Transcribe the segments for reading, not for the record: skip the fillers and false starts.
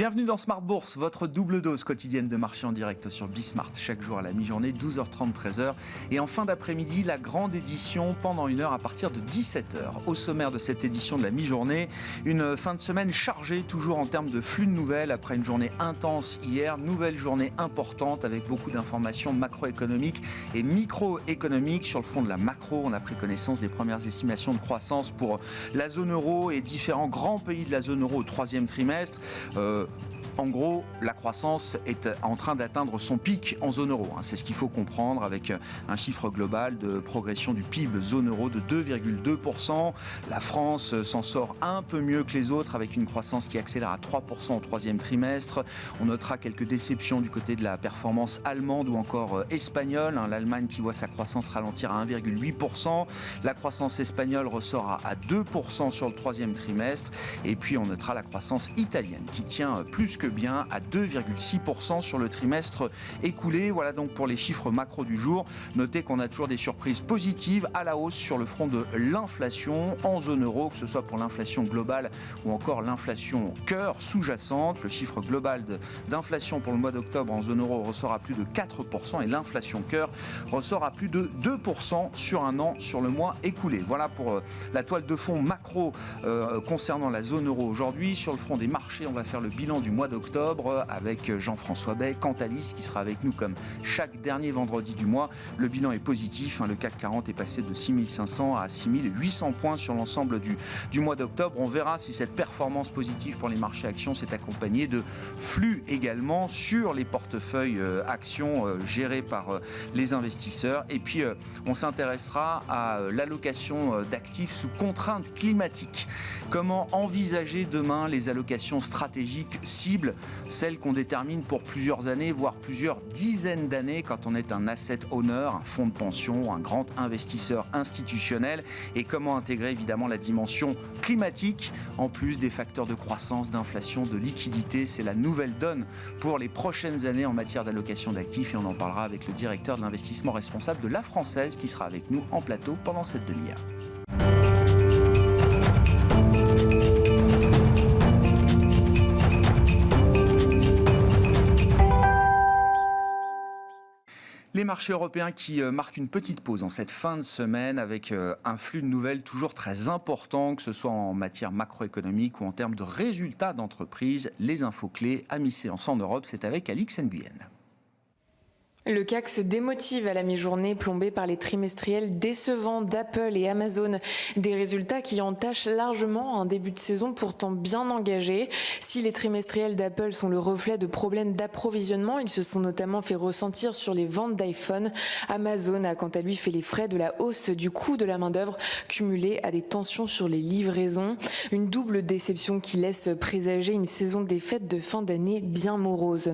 Bienvenue dans Smart Bourse, votre double dose quotidienne de marché en direct sur Bismart. Chaque jour à la mi-journée, 12h30, 13h. Et en fin d'après-midi, la grande édition pendant une heure à partir de 17h. Au sommaire de cette édition de la mi-journée, une fin de semaine chargée, toujours en termes de flux de nouvelles. Après une journée intense hier, nouvelle journée importante avec beaucoup d'informations macroéconomiques et microéconomiques. Sur le front de la macro, on a pris connaissance des premières estimations de croissance pour la zone euro et différents grands pays de la zone euro au troisième trimestre. En gros, la croissance est en train d'atteindre son pic en zone euro. C'est ce qu'il faut comprendre avec un chiffre global de progression du PIB zone euro de 2,2%. La France s'en sort un peu mieux que les autres avec une croissance qui accélère à 3% au troisième trimestre. On notera quelques déceptions du côté de la performance allemande ou encore espagnole. L'Allemagne qui voit sa croissance ralentir à 1,8%. La croissance espagnole ressort à 2% sur le troisième trimestre. Et puis on notera la croissance italienne qui tient plus que bien à 2,6% sur le trimestre écoulé. Voilà donc pour les chiffres macro du jour. Notez qu'on a toujours des surprises positives à la hausse sur le front de l'inflation en zone euro, que ce soit pour l'inflation globale ou encore l'inflation cœur sous-jacente. Le chiffre global d'inflation pour le mois d'octobre en zone euro ressort à plus de 4% et l'inflation cœur ressort à plus de 2% sur un an sur le mois écoulé. Voilà pour la toile de fond macro concernant la zone euro aujourd'hui. Sur le front des marchés, on va faire le bilan du mois d'octobre avec Jean-François Bay, Cantalis qui sera avec nous comme chaque dernier vendredi du mois. Le bilan est positif, le CAC 40 est passé de 6500 à 6800 points sur l'ensemble du mois d'octobre. On verra si cette performance positive pour les marchés actions s'est accompagnée de flux également sur les portefeuilles actions gérés par les investisseurs. Et puis on s'intéressera à l'allocation d'actifs sous contraintes climatiques. Comment envisager demain les allocations stratégiques cibles, celles qu'on détermine pour plusieurs années, voire plusieurs dizaines d'années quand on est un asset owner, un fonds de pension, un grand investisseur institutionnel, et comment intégrer évidemment la dimension climatique en plus des facteurs de croissance, d'inflation, de liquidité. C'est la nouvelle donne pour les prochaines années en matière d'allocation d'actifs et on en parlera avec le directeur de l'investissement responsable de La Française qui sera avec nous en plateau pendant cette demi-heure. Les marchés européens qui marquent une petite pause en cette fin de semaine avec un flux de nouvelles toujours très important, que ce soit en matière macroéconomique ou en termes de résultats d'entreprise. Les infos clés à mi-séance en Europe, c'est avec Alix Nguyen. Le CAC se démotive à la mi-journée, plombé par les trimestriels décevants d'Apple et Amazon. Des résultats qui entachent largement un début de saison pourtant bien engagé. Si les trimestriels d'Apple sont le reflet de problèmes d'approvisionnement, ils se sont notamment fait ressentir sur les ventes d'iPhone. Amazon a quant à lui fait les frais de la hausse du coût de la main-d'œuvre cumulée à des tensions sur les livraisons. Une double déception qui laisse présager une saison des fêtes de fin d'année bien morose.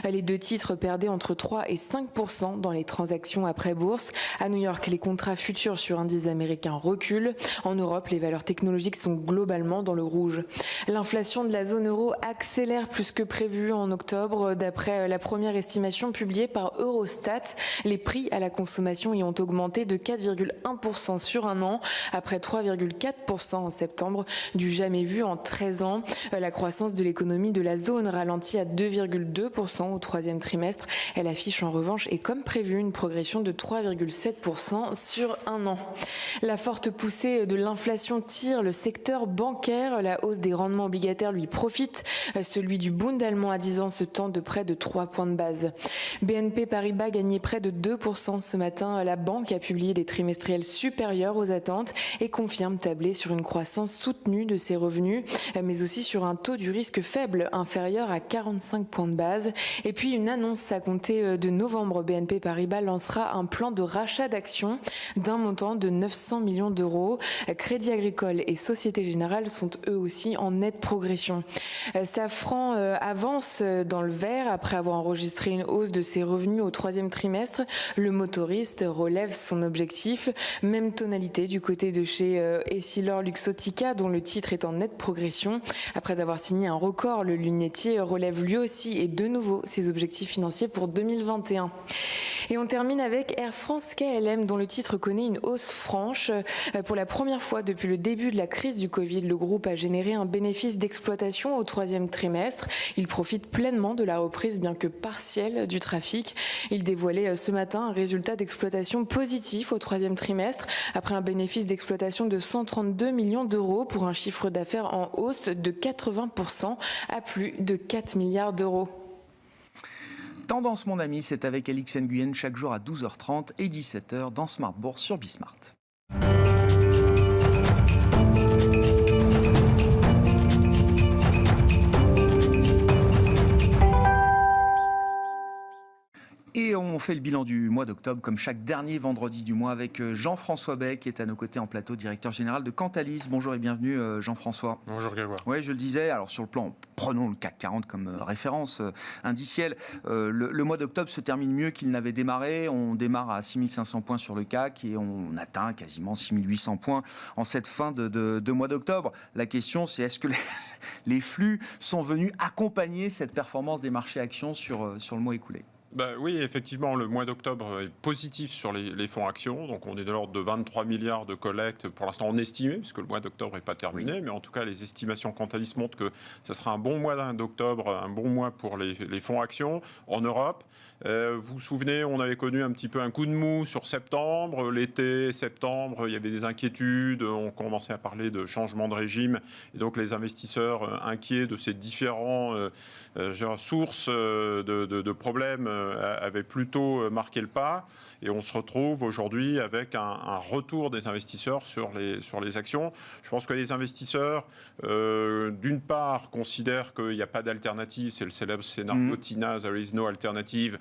Les deux titres perdaient entre 3 et 5% dans les transactions après bourse. À New York, les contrats futurs sur indices américains reculent. En Europe, les valeurs technologiques sont globalement dans le rouge. L'inflation de la zone euro accélère plus que prévu en octobre. D'après la première estimation publiée par Eurostat, les prix à la consommation y ont augmenté de 4,1% sur un an, après 3,4% en septembre, du jamais vu en 13 ans. La croissance de l'économie de la zone ralentit à 2,2% au troisième trimestre. Elle affiche en revanche et comme prévu une progression de 3,7% sur un an. La forte poussée de l'inflation tire le secteur bancaire. La hausse des rendements obligataires lui profite. Celui du Bund allemand à 10 ans se tend de près de 3 points de base. BNP Paribas gagnait près de 2% ce matin. La banque a publié des trimestriels supérieurs aux attentes et confirme tabler sur une croissance soutenue de ses revenus, mais aussi sur un taux du risque faible inférieur à 45 points de base. Et puis une annonce à compter de novembre, BNP Paribas lancera un plan de rachat d'actions d'un montant de 900 millions d'euros. Crédit Agricole et Société Générale sont eux aussi en nette progression. Safran avance dans le vert après avoir enregistré une hausse de ses revenus au troisième trimestre. Le motoriste relève son objectif. Même tonalité du côté de chez Essilor-Luxottica, dont le titre est en nette progression. Après avoir signé un record, le lunetier relève lui aussi et de nouveau ses objectifs financiers pour 2021. bien. Et on termine avec Air France KLM, dont le titre connaît une hausse franche. Pour la première fois depuis le début de la crise du Covid, le groupe a généré un bénéfice d'exploitation au troisième trimestre. Il profite pleinement de la reprise, bien que partielle, du trafic. Il dévoilait ce matin un résultat d'exploitation positif au troisième trimestre, après un bénéfice d'exploitation de 132 millions d'euros pour un chiffre d'affaires en hausse de 80% à plus de 4 milliards d'euros. Tendance, mon ami, c'est avec Alix Nguyen chaque jour à 12h30 et 17h dans Smart Bourse sur Bismart. Et on fait le bilan du mois d'octobre, comme chaque dernier vendredi du mois, avec Jean-François Bay, qui est à nos côtés en plateau, directeur général de Cantalis. Bonjour et bienvenue, Jean-François. Bonjour, Grégoire. Oui, je le disais, alors sur le plan, prenons le CAC 40 comme référence indicielle. Le mois d'octobre se termine mieux qu'il n'avait démarré. On démarre à 6500 points sur le CAC et on atteint quasiment 6800 points en cette fin de mois d'octobre. La question, c'est est-ce que les flux sont venus accompagner cette performance des marchés actions sur le mois écoulé ? Oui, effectivement, le mois d'octobre est positif sur les fonds actions. Donc, on est de l'ordre de 23 milliards de collecte, pour l'instant en estimé, puisque le mois d'octobre n'est pas terminé. Oui. Mais en tout cas, les estimations Cantalis montrent que ça sera un bon mois d'octobre, un bon mois pour les fonds actions en Europe. Vous vous souvenez, on avait connu un petit peu un coup de mou sur septembre. L'été, septembre, il y avait des inquiétudes. On commençait à parler de changement de régime. Et donc, les investisseurs inquiets de ces différents sources de problèmes avait plutôt marqué le pas, et on se retrouve aujourd'hui avec un retour des investisseurs sur les actions. Je pense que les investisseurs, d'une part, considèrent qu'il n'y a pas d'alternative, c'est le célèbre scénario TINA, there is no alternative.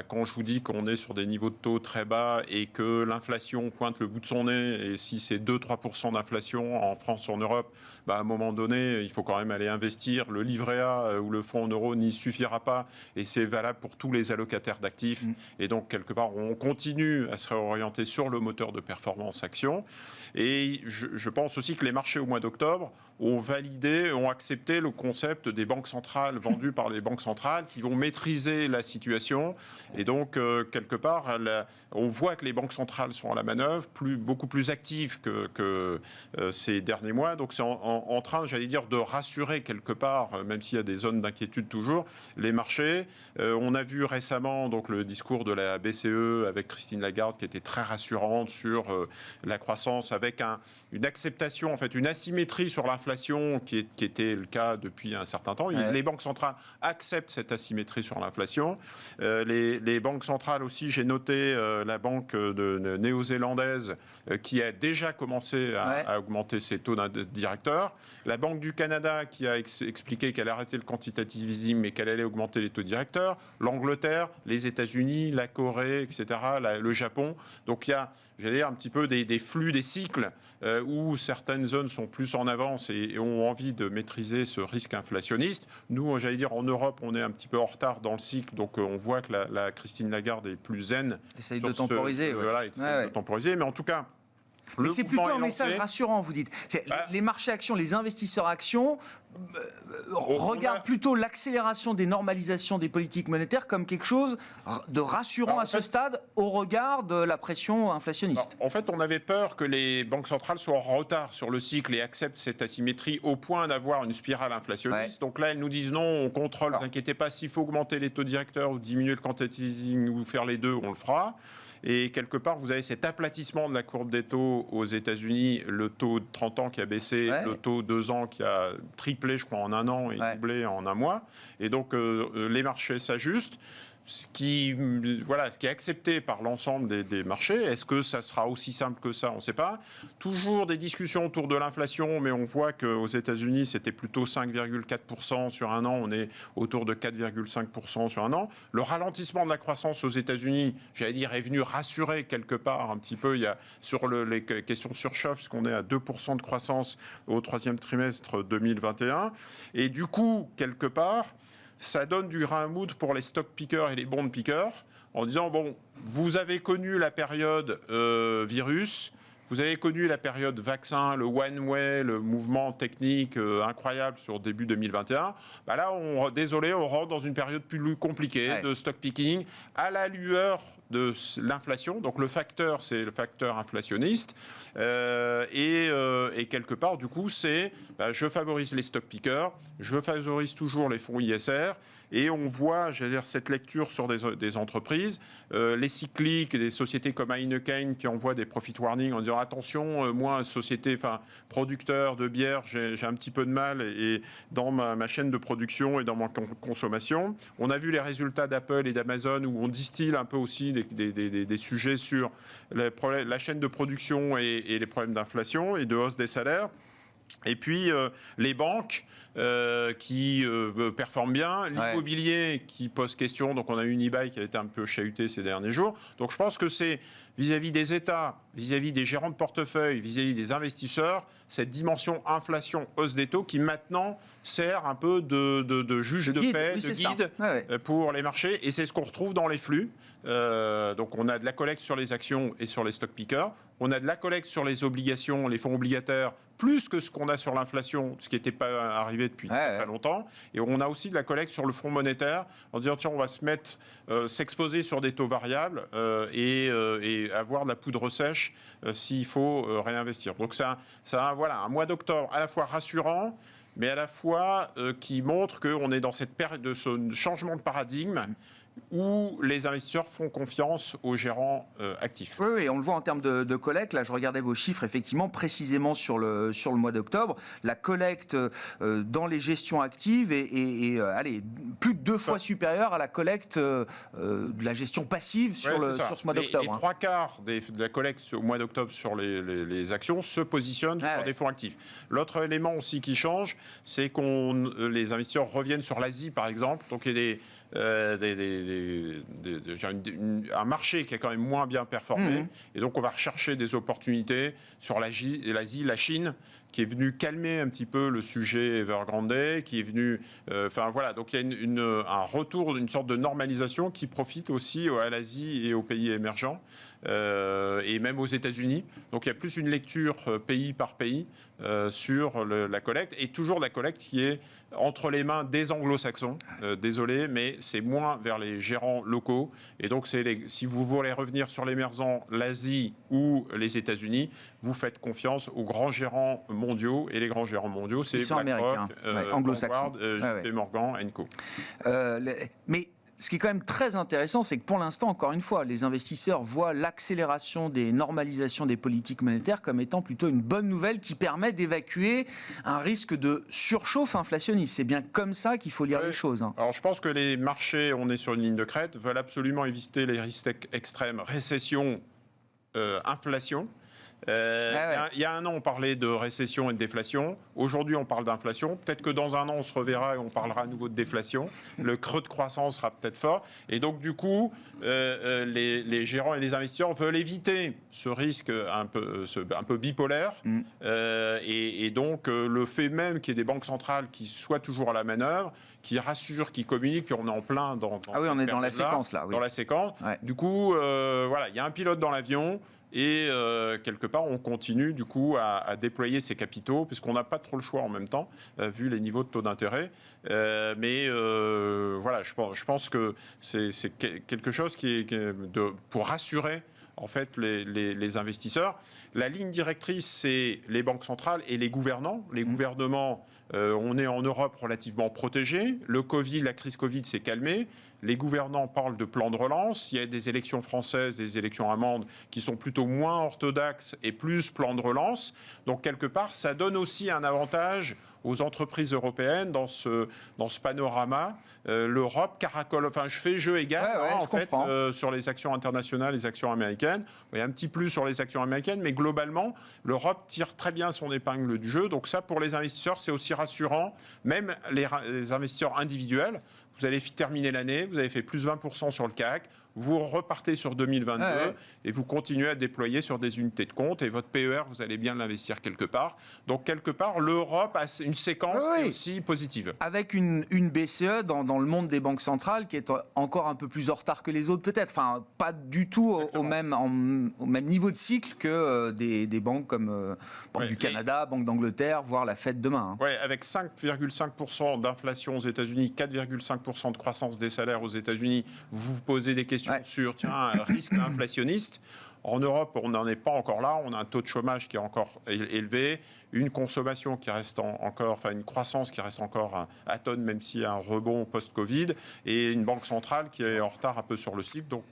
Quand je vous dis qu'on est sur des niveaux de taux très bas et que l'inflation pointe le bout de son nez, et si c'est 2-3% d'inflation en France, en Europe, à un moment donné, il faut quand même aller investir. Le livret A ou le fonds en euros n'y suffira pas, et c'est valable pour tous les allocataires d'actifs. Et donc, quelque part, on continue à se réorienter sur le moteur de performance action. Et je pense aussi que les marchés au mois d'octobre ont accepté le concept des banques centrales vendues par les banques centrales qui vont maîtriser la situation. Et donc, quelque part, on voit que les banques centrales sont à la manœuvre, beaucoup plus actives que ces derniers mois. Donc, c'est en train, j'allais dire, de rassurer quelque part, même s'il y a des zones d'inquiétude toujours, les marchés. On a vu récemment donc, le discours de la BCE avec Christine Lagarde qui était très rassurante sur la croissance, avec une acceptation, en fait, une asymétrie sur l'inflation qui était le cas depuis un certain temps. Ouais. Les banques centrales acceptent cette asymétrie sur l'inflation. Les banques centrales aussi, j'ai noté la banque néo-zélandaise qui a déjà commencé à augmenter ses taux directeurs. La Banque du Canada qui a expliqué qu'elle arrêtait le quantitative easing mais qu'elle allait augmenter les taux directeurs. L'Angleterre, les États-Unis, la Corée, etc., le Japon. Donc il y a, j'allais dire, un petit peu des flux, des cycles où certaines zones sont plus en avance et ont envie de maîtriser ce risque inflationniste. Nous, j'allais dire, en Europe, on est un petit peu en retard dans le cycle, donc on voit que la Christine Lagarde est plus zen. Essaye de temporiser. Voilà, de temporiser, mais en tout cas... Mais c'est plutôt un message rassurant, vous dites. Les marchés actions, les investisseurs actions regardent plutôt l'accélération des normalisations des politiques monétaires comme quelque chose de rassurant à ce stade au regard de la pression inflationniste. En fait, on avait peur que les banques centrales soient en retard sur le cycle et acceptent cette asymétrie au point d'avoir une spirale inflationniste. Donc là, elles nous disent non, on contrôle, ne vous inquiétez pas, s'il faut augmenter les taux directeurs ou diminuer le quantitative easing ou faire les deux, on le fera. Et quelque part, vous avez cet aplatissement de la courbe des taux aux États-Unis, le taux de 30 ans qui a baissé, le taux 2 ans qui a triplé, je crois, en un an et doublé en un mois. Et donc, les marchés s'ajustent. Ce qui est accepté par l'ensemble des marchés. Est-ce que ça sera aussi simple que ça ? On ne sait pas. Toujours des discussions autour de l'inflation, mais on voit qu'aux États-Unis, c'était plutôt 5,4% sur un an. On est autour de 4,5% sur un an. Le ralentissement de la croissance aux États-Unis, j'allais dire, est venu rassurer quelque part un petit peu. Il y a sur les questions de surchauffe, puisqu'on est à 2% de croissance au troisième trimestre 2021. Et du coup, quelque part, ça donne du grain à moudre pour les stock pickers et les bond pickers en disant, bon, vous avez connu la période virus, Vous avez connu la période vaccin, le one way, le mouvement technique incroyable sur début 2021. Bah là, désolé, on rentre dans une période plus compliquée de stock picking à la lueur de l'inflation. Donc le facteur, c'est le facteur inflationniste. Et quelque part, du coup, c'est je favorise les stock pickers, je favorise toujours les fonds ISR. Et on voit, j'allais dire, cette lecture sur des entreprises, les cycliques, des sociétés comme Heineken qui envoient des profit warnings en disant attention, moi, société, producteur de bière, j'ai un petit peu de mal et dans ma chaîne de production et dans ma consommation. On a vu les résultats d'Apple et d'Amazon où on distille un peu aussi des sujets sur la chaîne de production et les problèmes d'inflation et de hausse des salaires. Et puis les banques qui performent bien, l'immobilier qui pose question. Donc on a eu Unibail qui a été un peu chahuté ces derniers jours. Donc je pense que c'est vis-à-vis des États, vis-à-vis des gérants de portefeuille, vis-à-vis des investisseurs, cette dimension inflation hausse des taux qui maintenant sert un peu de juge de paix, de guide pour les marchés. Et c'est ce qu'on retrouve dans les flux. Donc on a de la collecte sur les actions et sur les stock pickers. On a de la collecte sur les obligations, les fonds obligataires, plus que ce qu'on a sur l'inflation, ce qui n'était pas arrivé depuis très longtemps. Et on a aussi de la collecte sur le fonds monétaire, en disant tiens, on va se mettre, s'exposer sur des taux variables et avoir de la poudre sèche s'il faut réinvestir. Donc c'est un mois d'octobre à la fois rassurant, mais à la fois qui montre qu'on est dans cette période de ce changement de paradigme où les investisseurs font confiance aux gérants actifs. Oui, on le voit en termes de collecte. Là, je regardais vos chiffres, effectivement, précisément sur le mois d'octobre. La collecte dans les gestions actives est plus de 2 fois supérieure à la collecte de la gestion passive sur ce mois d'octobre. Les 3/4 de la collecte au mois d'octobre sur les actions se positionnent sur des fonds actifs. L'autre élément aussi qui change, c'est les investisseurs reviennent sur l'Asie, par exemple. Donc il y a un marché qui est quand même moins bien performé. Et donc, on va rechercher des opportunités sur l'Asie, la Chine, qui est venue calmer un petit peu le sujet Evergrande, qui est venue... donc il y a un retour d'une sorte de normalisation qui profite aussi à l'Asie et aux pays émergents, et même aux États-Unis. Donc, il y a plus une lecture pays par pays sur la collecte, et toujours la collecte qui est entre les mains des anglo-saxons. Désolé, mais c'est moins vers les gérants locaux. Et donc, si vous voulez revenir sur l'émergent, l'Asie ou les États-Unis, vous faites confiance aux grands gérants mondiaux. Et les grands gérants mondiaux, c'est BlackRock, anglo-saxons, JP Morgan, Co. Mais ce qui est quand même très intéressant, c'est que pour l'instant, encore une fois, les investisseurs voient l'accélération des normalisations des politiques monétaires comme étant plutôt une bonne nouvelle qui permet d'évacuer un risque de surchauffe inflationniste. C'est bien comme ça qu'il faut lire les choses. Alors je pense que les marchés, on est sur une ligne de crête, veulent absolument éviter les risques extrêmes, récession, inflation. Il y a un an, on parlait de récession et de déflation. Aujourd'hui, on parle d'inflation. Peut-être que dans un an, on se reverra et on parlera à nouveau de déflation. Le creux de croissance sera peut-être fort. Et donc, du coup, les gérants et les investisseurs veulent éviter ce risque un peu bipolaire. Et donc, le fait même qu'il y ait des banques centrales qui soient toujours à la manœuvre, qui rassurent, qui communiquent, puis on est en plein dans on est dans la séquence là. Dans la séquence. Du coup, il y a un pilote dans l'avion. Et quelque part, on continue du coup à déployer ces capitaux, puisqu'on n'a pas trop le choix en même temps, vu les niveaux de taux d'intérêt. Je pense que c'est quelque chose pour rassurer en fait les investisseurs. La ligne directrice, c'est les banques centrales et les gouvernants. Les gouvernements, on est en Europe relativement protégés. La crise Covid s'est calmée. Les gouvernants parlent de plan de relance. Il y a des élections françaises, des élections allemandes qui sont plutôt moins orthodoxes et plus plan de relance. Donc, quelque part, ça donne aussi un avantage aux entreprises européennes dans ce panorama. L'Europe caracole, je fais jeu égal sur les actions internationales, les actions américaines. Il y a un petit plus sur les actions américaines, mais globalement, l'Europe tire très bien son épingle du jeu. Donc ça, pour les investisseurs, c'est aussi rassurant, même les investisseurs individuels. Vous allez terminer l'année, vous avez fait plus 20% sur le CAC, vous repartez sur 2022 et vous continuez à déployer sur des unités de compte et votre PER, vous allez bien l'investir quelque part. Donc, quelque part, l'Europe a une séquence aussi positive. Avec une BCE dans le monde des banques centrales qui est encore un peu plus en retard que les autres peut-être. Enfin, pas du tout au même niveau de cycle que des banques comme Banque du Canada, Banque d'Angleterre, voire la Fed demain. Oui, avec 5,5% d'inflation aux États-Unis, 4,5% de croissance des salaires aux États-Unis, vous vous posez des questions sur un risque inflationniste. En Europe, on n'en est pas encore là. On a un taux de chômage qui est encore élevé, une consommation qui reste une croissance qui reste encore atone, même s'il y a un rebond post-Covid, et une banque centrale qui est en retard un peu sur le cycle, donc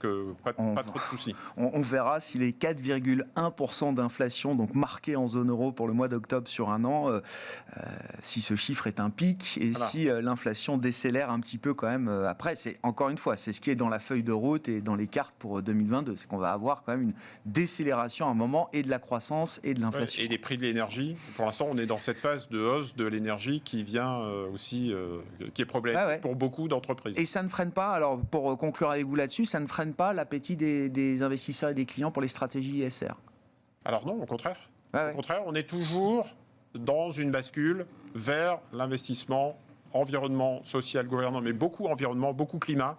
pas trop de soucis. On verra si les 4,1% d'inflation, donc marqués en zone euro pour le mois d'octobre sur un an, si ce chiffre est un pic et si l'inflation décélère un petit peu quand même. Après, encore une fois, c'est ce qui est dans la feuille de route et dans les cartes pour 2022, c'est qu'on va avoir quand même une décélération à un moment et de la croissance et de l'inflation. Et des prix de l'énergie. Pour l'instant, on est dans cette phase de hausse de l'énergie qui vient aussi, qui est problématique pour beaucoup d'entreprises. Et ça ne freine pas, alors pour conclure avec vous là-dessus, ça ne freine pas l'appétit des investisseurs et des clients pour les stratégies ISR? Alors non, au contraire. Au contraire, on est toujours dans une bascule vers l'investissement environnement, social, gouvernement, mais beaucoup environnement, beaucoup climat.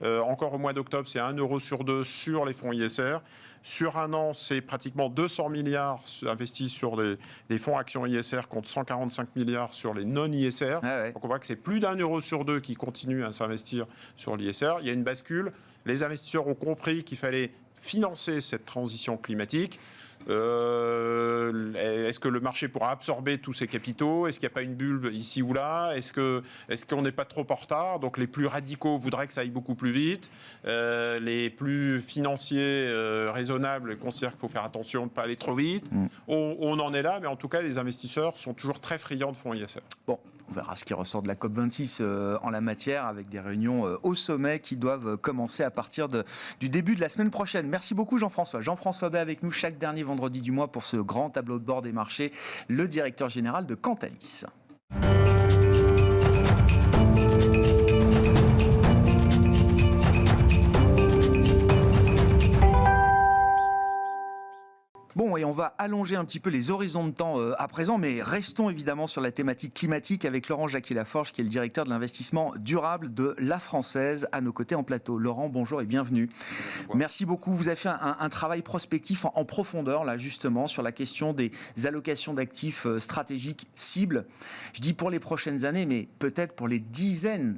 Encore au mois d'octobre, c'est 1 euro sur 2 sur les fonds ISR. Sur un an, c'est pratiquement 200 milliards investis sur les fonds actions ISR contre 145 milliards sur les non-ISR. Donc on voit que c'est plus d'1 euro sur 2 qui continue à s'investir sur l'ISR. Il y a une bascule. Les investisseurs ont compris qu'il fallait financer cette transition climatique. Est-ce que le marché pourra absorber tous ces capitaux? Est-ce qu'il n'y a pas une bulle ici ou là? Est-ce qu'on n'est pas trop en retard? Donc les plus radicaux voudraient que ça aille beaucoup plus vite. Les plus financiers raisonnables considèrent qu'il faut faire attention de ne pas aller trop vite. On en est là, mais en tout cas, les investisseurs sont toujours très friands de fonds ISR. Bon, on verra ce qui ressort de la COP26 en la matière, avec des réunions au sommet qui doivent commencer à partir du début de la semaine prochaine. Merci beaucoup Jean-François. Jean-François Bay avec nous chaque dernier vendredi du mois pour ce grand tableau de bord des marchés, le directeur général de Cantalis. Bon, et on va allonger un petit peu les horizons de temps à présent, mais restons évidemment sur la thématique climatique avec Laurent Jacquier-Laforge, qui est le directeur de l'investissement durable de La Française, à nos côtés en plateau. Laurent, bonjour et bienvenue. Bonjour. Merci beaucoup. Vous avez fait un travail prospectif en profondeur, là, justement, sur la question des allocations d'actifs stratégiques cibles. Je dis pour les prochaines années, mais peut-être pour les dizaines,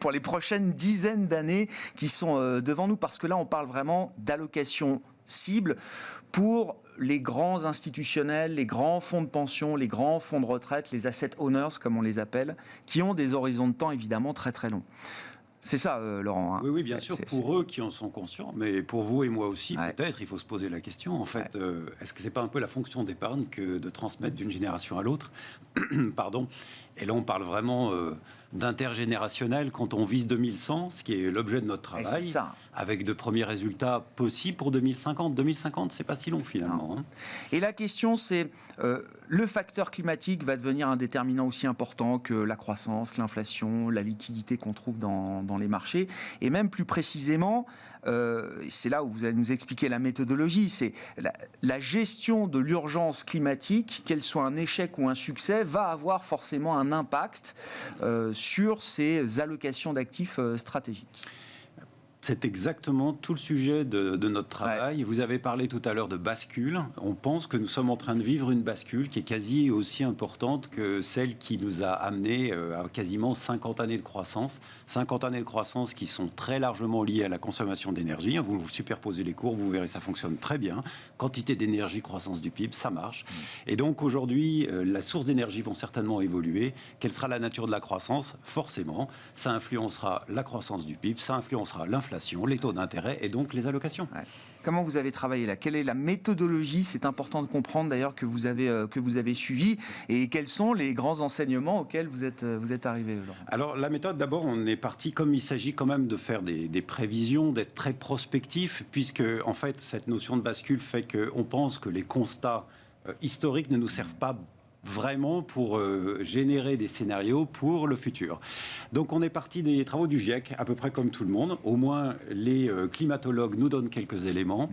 pour les prochaines dizaines d'années qui sont devant nous, parce que là, on parle vraiment d'allocations cible pour les grands institutionnels, les grands fonds de pension, les grands fonds de retraite, les asset owners comme on les appelle, qui ont des horizons de temps évidemment très très longs. C'est ça, Laurent. Oui, bien sûr, pour eux qui en sont conscients, mais pour vous et moi aussi, peut-être, il faut se poser la question. En fait, est-ce que c'est pas un peu la fonction d'épargne que de transmettre d'une génération à l'autre? Pardon. Et là, on parle vraiment d'intergénérationnel quand on vise 2100, ce qui est l'objet de notre travail, avec de premiers résultats possibles pour 2050. 2050, c'est pas si long finalement. Et la question, c'est le facteur climatique va devenir un déterminant aussi important que la croissance, l'inflation, la liquidité qu'on trouve dans les marchés, et même plus précisément, c'est là où vous allez nous expliquer la méthodologie, c'est la gestion de l'urgence climatique, qu'elle soit un échec ou un succès, va avoir forcément un impact sur ces allocations d'actifs stratégiques. C'est exactement tout le sujet de notre travail. Vous avez parlé tout à l'heure de bascule. On pense que nous sommes en train de vivre une bascule qui est quasi aussi importante que celle qui nous a amené à quasiment 50 années de croissance. 50 années de croissance qui sont très largement liées à la consommation d'énergie. Vous superposez les courbes, vous verrez, ça fonctionne très bien. Quantité d'énergie, croissance du PIB, ça marche. Et donc aujourd'hui, la source d'énergie vont certainement évoluer. Quelle sera la nature de la croissance? Forcément, ça influencera la croissance du PIB, ça influencera l'inflation, les taux d'intérêt et donc les allocations. Comment vous avez travaillé là? Quelle est la méthodologie? C'est important de comprendre d'ailleurs que vous avez suivi, et quels sont les grands enseignements auxquels vous êtes arrivé, Laurent? Alors la méthode, d'abord, on est parti, comme il s'agit quand même de faire des prévisions, d'être très prospectif, puisque en fait cette notion de bascule fait qu'on pense que les constats historiques ne nous servent pas vraiment pour générer des scénarios pour le futur. Donc on est parti des travaux du GIEC, à peu près comme tout le monde. Au moins les climatologues nous donnent quelques éléments.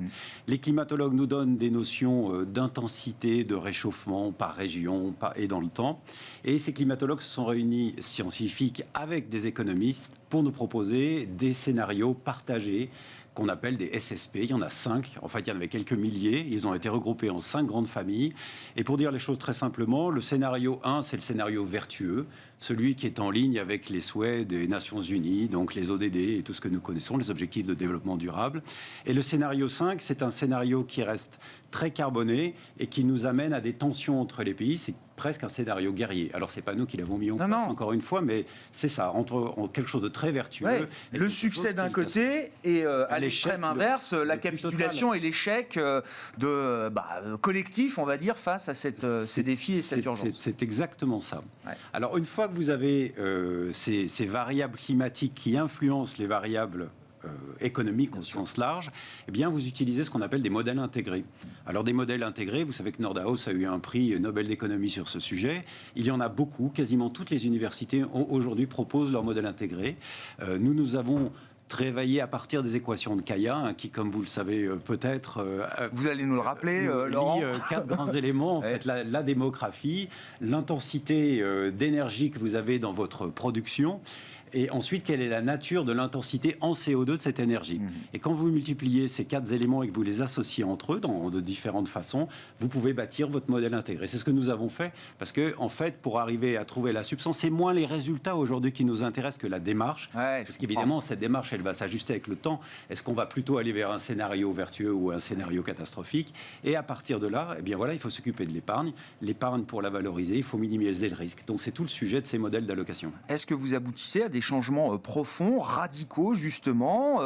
Les climatologues nous donnent des notions d'intensité, de réchauffement par région et dans le temps. Et ces climatologues se sont réunis, scientifiques, avec des économistes pour nous proposer des scénarios partagés qu'on appelle des SSP. Il y en a 5. En fait, il y en avait quelques milliers. Ils ont été regroupés en 5 grandes familles. Et pour dire les choses très simplement, le scénario 1, c'est le scénario vertueux, celui qui est en ligne avec les souhaits des Nations Unies, donc les ODD et tout ce que nous connaissons, les objectifs de développement durable. Et le scénario 5, c'est un scénario qui reste très carboné et qui nous amène à des tensions entre les pays. C'est presque un scénario guerrier. Alors, c'est pas nous qui l'avons mis en place, encore une fois, mais c'est ça, entre quelque chose de très vertueux. Ouais, le succès d'un côté et à l'extrême inverse, la capitulation et l'échec collectif, on va dire, face à ces défis et cette urgence. C'est exactement ça. Ouais. Alors, une fois que vous avez ces variables climatiques qui influencent les variables économique au sens large, eh bien, vous utilisez ce qu'on appelle des modèles intégrés. Alors, des modèles intégrés, vous savez que Nordhaus a eu un prix Nobel d'économie sur ce sujet. Il y en a beaucoup. Quasiment toutes les universités aujourd'hui proposent leur modèle intégré. Nous avons travaillé à partir des équations de Kaya, qui, comme vous le savez peut-être... vous allez nous le rappeler, Laurent. 4 grands éléments, en fait, la démographie, l'intensité d'énergie que vous avez dans votre production, et ensuite, quelle est la nature de l'intensité en CO2 de cette énergie. Et quand vous multipliez ces 4 éléments et que vous les associez entre eux de différentes façons, vous pouvez bâtir votre modèle intégré. C'est ce que nous avons fait, parce que, en fait, pour arriver à trouver la substance, c'est moins les résultats aujourd'hui qui nous intéressent que la démarche. Parce qu'évidemment, cette démarche, elle va s'ajuster avec le temps. Est-ce qu'on va plutôt aller vers un scénario vertueux ou un scénario catastrophique? Et à partir de là, eh bien voilà, il faut s'occuper de l'épargne. L'épargne, pour la valoriser, il faut minimiser le risque. Donc, c'est tout le sujet de ces modèles d'allocation. Est-ce que vous aboutissez à des changements profonds, radicaux, justement,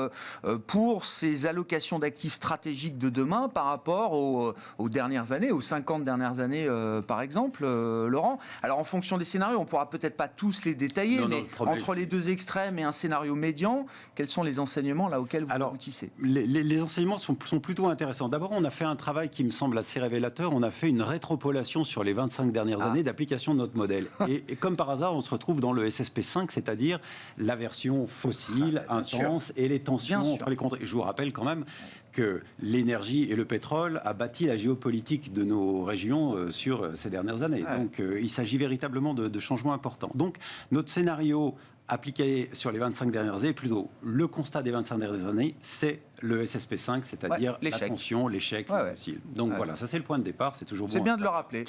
pour ces allocations d'actifs stratégiques de demain par rapport aux dernières années, aux 50 dernières années, par exemple, Laurent? Alors, en fonction des scénarios, on ne pourra peut-être pas tous les détailler, mais entre les deux extrêmes et un scénario médian, quels sont les enseignements là auxquels vous aboutissez? Les enseignements sont plutôt intéressants. D'abord, on a fait un travail qui me semble assez révélateur. On a fait une rétropolation sur les 25 dernières années d'application de notre modèle. Et comme par hasard, on se retrouve dans le SSP5, c'est-à-dire la version fossile, intense, et les tensions entre les contrées. Je vous rappelle quand même que l'énergie et le pétrole a bâti la géopolitique de nos régions sur ces dernières années. Donc, il s'agit véritablement de changements importants. Donc, notre scénario appliqué sur les 25 dernières années, plutôt le constat des 25 dernières années, c'est le SSP5, c'est-à-dire la tension, l'échec, fossile. Donc voilà, ça c'est le point de départ, c'est toujours bon. C'est bien de le rappeler.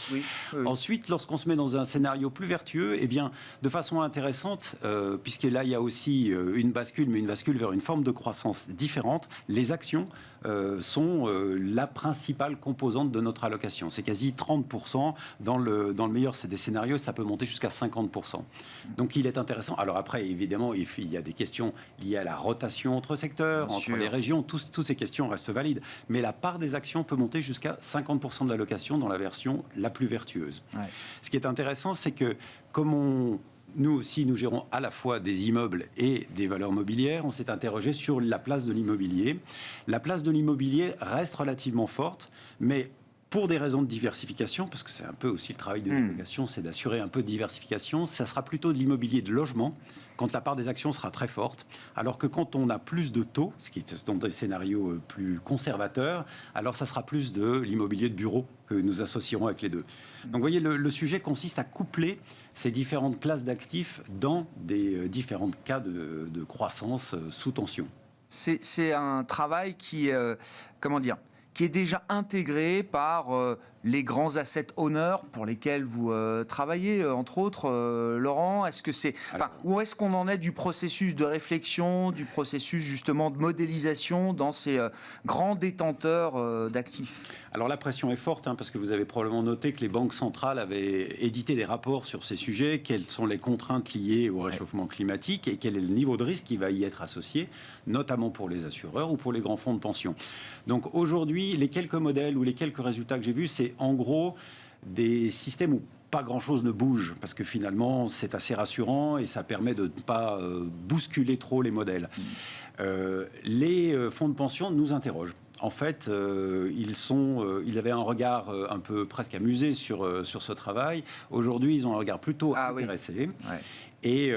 Ensuite, lorsqu'on se met dans un scénario plus vertueux, eh bien, de façon intéressante, puisque là il y a aussi une bascule, mais une bascule vers une forme de croissance différente, les actions sont la principale composante de notre allocation. C'est quasi 30%. Dans le meilleur des scénarios, ça peut monter jusqu'à 50%. Donc il est intéressant. Alors après, évidemment, il y a des questions liées à la rotation entre secteurs, entre les régions. Toutes ces questions restent valides. Mais la part des actions peut monter jusqu'à 50% de l'allocation dans la version la plus vertueuse. Ce qui est intéressant, c'est que comme nous aussi, nous gérons à la fois des immeubles et des valeurs mobilières. On s'est interrogé sur la place de l'immobilier. La place de l'immobilier reste relativement forte, mais pour des raisons de diversification, parce que c'est un peu aussi le travail de l'allocation, c'est d'assurer un peu de diversification, ça sera plutôt de l'immobilier de logement, quand la part des actions sera très forte, alors que quand on a plus de taux, ce qui est dans des scénarios plus conservateurs, alors ça sera plus de l'immobilier de bureau que nous associerons avec les deux. Donc vous voyez, le sujet consiste à coupler ces différentes classes d'actifs dans des différents cas de croissance sous tension. C'est un travail qui, qui est déjà intégré par les grands asset owners pour lesquels vous travaillez, entre autres, Laurent. Est-ce que où est-ce qu'on en est du processus de réflexion, du processus justement de modélisation dans ces grands détenteurs d'actifs? Alors la pression est forte, parce que vous avez probablement noté que les banques centrales avaient édité des rapports sur ces sujets, quelles sont les contraintes liées au réchauffement climatique et quel est le niveau de risque qui va y être associé, notamment pour les assureurs ou pour les grands fonds de pension. Donc aujourd'hui, les quelques modèles ou les quelques résultats que j'ai vus, c'est en gros des systèmes où pas grand-chose ne bouge, parce que finalement, c'est assez rassurant et ça permet de ne pas bousculer trop les modèles. Les fonds de pension nous interrogent. En fait, ils avaient un regard un peu presque amusé sur ce travail. Aujourd'hui, ils ont un regard plutôt intéressé. Oui. Ouais. Et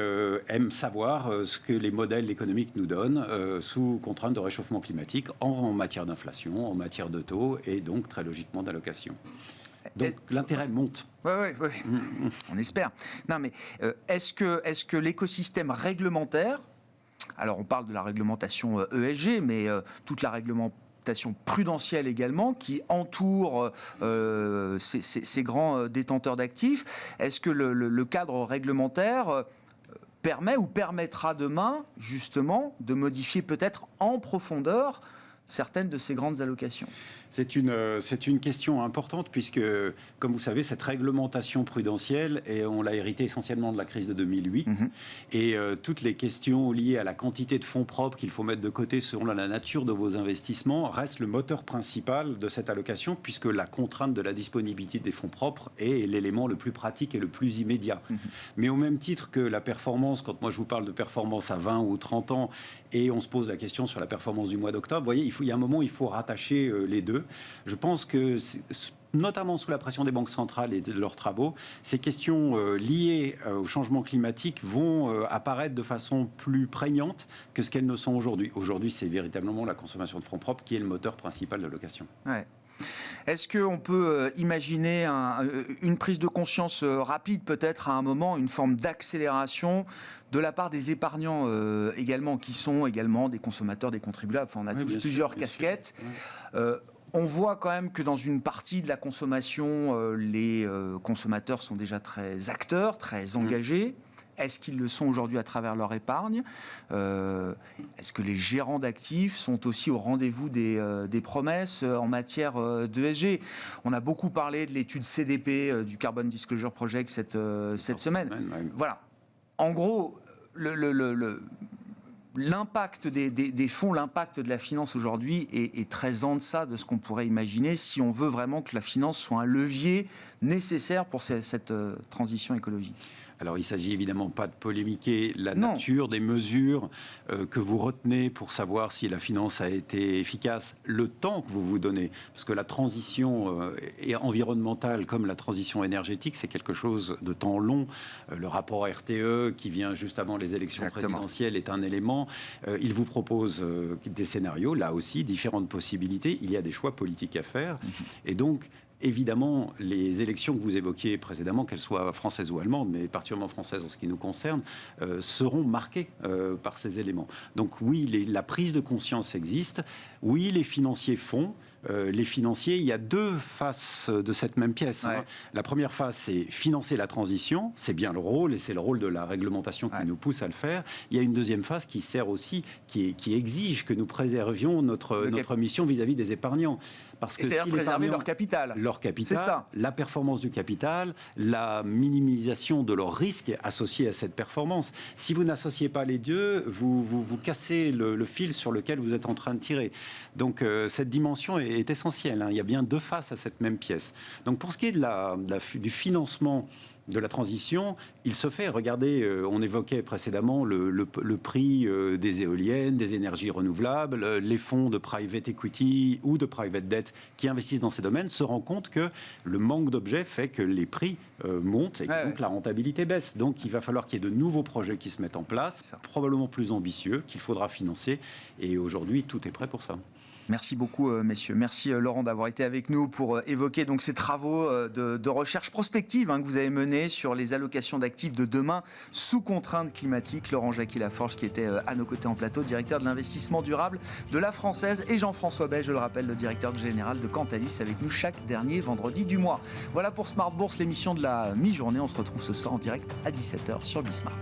aiment savoir ce que les modèles économiques nous donnent sous contrainte de réchauffement climatique en matière d'inflation, en matière de taux et donc très logiquement d'allocation. Donc l'intérêt monte. Oui, on espère. Non, mais est-ce que l'écosystème réglementaire, alors on parle de la réglementation ESG, mais toute la réglementation prudentielle également, qui entoure ces grands détenteurs d'actifs. Est-ce que le cadre réglementaire permet ou permettra demain, justement, de modifier peut-être en profondeur certaines de ces grandes allocations ? C'est une question importante puisque, comme vous savez, cette réglementation prudentielle, et on l'a hérité essentiellement de la crise de 2008, et toutes les questions liées à la quantité de fonds propres qu'il faut mettre de côté selon la nature de vos investissements restent le moteur principal de cette allocation puisque la contrainte de la disponibilité des fonds propres est l'élément le plus pratique et le plus immédiat. Mais au même titre que la performance, quand moi je vous parle de performance à 20 ou 30 ans, et on se pose la question sur la performance du mois d'octobre, vous voyez, il y a un moment où il faut rattacher les deux. Je pense que, notamment sous la pression des banques centrales et de leurs travaux, ces questions liées au changement climatique vont apparaître de façon plus prégnante que ce qu'elles ne sont aujourd'hui. Aujourd'hui, c'est véritablement la consommation de fonds propres qui est le moteur principal de l'allocation. Ouais. Est-ce qu'on peut imaginer une prise de conscience rapide, peut-être à un moment, une forme d'accélération de la part des épargnants également, qui sont également des consommateurs, des contribuables. Enfin, on a tous plusieurs casquettes. On voit quand même que dans une partie de la consommation, les consommateurs sont déjà très acteurs, très engagés. Est-ce qu'ils le sont aujourd'hui à travers leur épargne ? Est-ce que les gérants d'actifs sont aussi au rendez-vous des promesses en matière d'ESG ? On a beaucoup parlé de l'étude CDP, du Carbon Disclosure Project cette semaine. Voilà. En gros, l'impact des fonds, l'impact de la finance aujourd'hui est très en deçà de ce qu'on pourrait imaginer si on veut vraiment que la finance soit un levier nécessaire pour cette transition écologique. Alors, il ne s'agit évidemment pas de polémiquer la nature des mesures que vous retenez pour savoir si la finance a été efficace, le temps que vous vous donnez. Parce que la transition environnementale comme la transition énergétique, c'est quelque chose de temps long. Le rapport RTE, qui vient juste avant les élections présidentielles, est un élément. Il vous propose des scénarios, là aussi, différentes possibilités. Il y a des choix politiques à faire. Et donc, évidemment, les élections que vous évoquiez précédemment, qu'elles soient françaises ou allemandes, mais particulièrement françaises en ce qui nous concerne, seront marquées par ces éléments. Donc oui, la prise de conscience existe. Oui, les financiers font. Les financiers, il y a deux faces de cette même pièce. Ouais. La première face, c'est financer la transition. C'est bien le rôle, et c'est le rôle de la réglementation qui nous pousse à le faire. Il y a une deuxième phase qui sert aussi, qui exige que nous préservions notre mission vis-à-vis des épargnants. Parce que c'est-à-dire préserver leur capital. Leur capital, la performance du capital, la minimisation de leurs risques associés à cette performance. Si vous n'associez pas les deux, vous cassez le fil sur lequel vous êtes en train de tirer. Donc cette dimension est essentielle. Il y a bien deux faces à cette même pièce. Donc pour ce qui est du financement de la transition, il se fait. Regardez, on évoquait précédemment le prix des éoliennes, des énergies renouvelables. Les fonds de private equity ou de private debt qui investissent dans ces domaines se rendent compte que le manque d'objets fait que les prix montent et que donc la rentabilité baisse. Donc il va falloir qu'il y ait de nouveaux projets qui se mettent en place, probablement plus ambitieux, qu'il faudra financer. Et aujourd'hui, tout est prêt pour ça. Merci beaucoup, messieurs. Merci, Laurent, d'avoir été avec nous pour évoquer donc ces travaux de recherche prospective que vous avez menés sur les allocations d'actifs de demain sous contrainte climatique. Laurent Jacqui-Laforge, qui était à nos côtés en plateau, directeur de l'investissement durable de la Française, et Jean-François Bay, je le rappelle, le directeur général de Cantalis, avec nous chaque dernier vendredi du mois. Voilà pour Smart Bourse, l'émission de la mi-journée. On se retrouve ce soir en direct à 17h sur Bismart.